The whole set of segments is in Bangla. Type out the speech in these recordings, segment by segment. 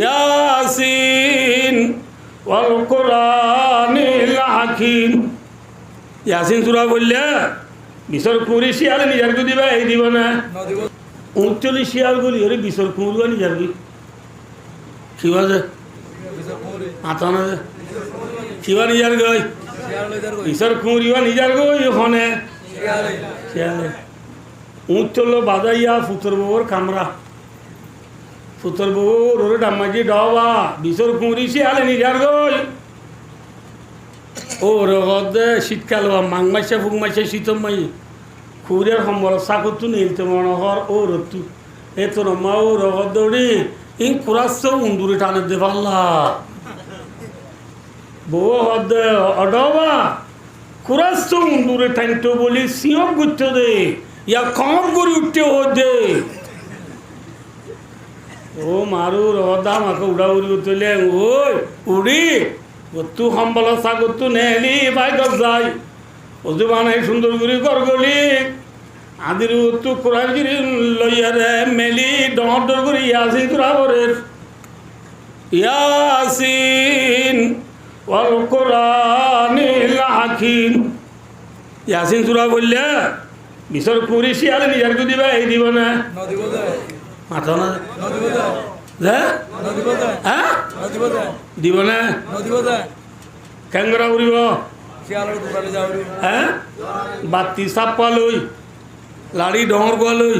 ইয়াসিন ওয়াল কুরআনিল হাকিম। ইয়াসিন সূরা বললে বিসর কুরি শিয়ালে নিজার গো দিবা এই দিব না 39 শিয়াল গলি ওরে বিসর কুরুয়া নিজার গি কি বাজে মাথা না কিবা নিজার গই বিসর কুরিয়া নিজার গই ওখানে শিয়ালে উঁচলো বাজাইয়া ফুতর বউর কামরা ফুতর বউর ওরে ডামাজি ডাওয়া বিসর কুরি শিয়ালে নিজার গই ও রগদ শীতকাল মাং মাসে ফুং মাসে শীতম মাই খুরের সম্বল চাকুতু নীলতে মনোহর ও রতু এ তোর মা ও রগদ দৌড়ি ইং কুরাস উন্দুরে টানে দে পাল্লা বউ হদ অডবা কুরাস উন্দুরে টানতো বলি সিংহ গুচ্ছ দে ইয়া কম করে উঠতে ও দে ও মারু রগদা মাকে উড়া উড়ি উঠলে ওই উড়ি তু সম্বল চাকুতু নেলি বাইক যাই ওজু বানাই সুন্দর করে গরগলি আদির তু কুরাগিরি লইয়ারে মেলি ডর করে ইয়াসিন সূরা পড়ে ইয়াসিন ওয়াল কুরআনিল হাকিম। ইয়াসিন সূরা বললে বিসর কুরি শিয়ালে নিজার গো দিবা এই দিব না মাথা না হ্যাঁ দিব না ক্যাংরা উড়িব হ্যাঁ বাতি চাপা লই লাড়ি ডর গোয়া লই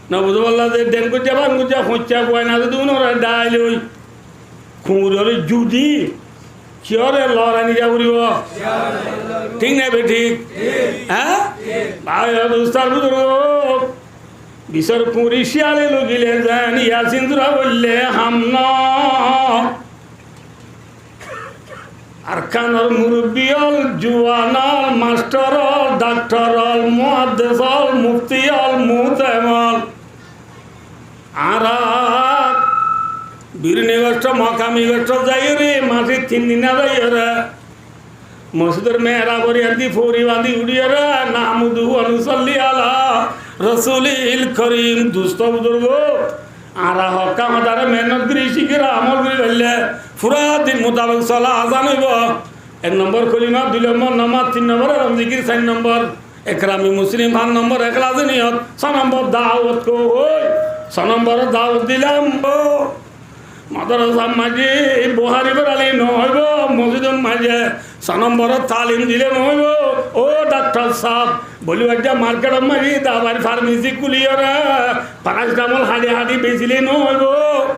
না বুঝতে পারলা যে ডেন করছে বান করছে খোঁচা কোয়াই না যদি উনরা ডাই লই খুঁড়ি জুদি কিয়রে লড়াই নিজা উড়িব ঠিক নাই বে ঠিক হ্যাঁ ভাই উস্তাদ বুজুর্গ বিসর কুরি শিয়ালে লগিলে যান ইয়াসিন সূরা বললে হামনা আরকানর মুরব্বিয়ল জুয়ানাল মাস্টারল ডাক্তারল মুহাদ্দিসল মুফতিয়ল মুহতামল আরা বীরনিগষ্ট মকামি গষ্ট যাই রে মাসে 3 দিন যাই রে মসজিদের মেহরা করি আদি ফৌরি বাঁধি উড়িয়ে রে নামুদু অনুসল্লি আলা রসুলিল করিম দুস্থ বুজুর্গ আর হকা মাদারে মেহনত করি শিখিরা আমল করে ফেললে পুরা দিন মোতাবেক চলা আজান হইব 1 নম্বর কলিমা 2 নম্বর নামাজ 3 নম্বর রমজিকির 4 নম্বর একরামি মুসলিম 5 নম্বর এখলাসে নিয়ত 6 নম্বর দাওয়াত কো ওই 6 নম্বর দাওয়াত দিলাম মাদ্রাসা মাঝে বুহারি পড়ালে নহইব মসজিদের মাঝে 6 নম্বর তালিম দিলে নহইব ও ডাক্তার সাহেব বলি একটা মার্কেটের মাঝে দাবার ফার্মেসি খুলিয়ে 5 ডামল হাড়ি হাড়ি বেচিলে নহইব।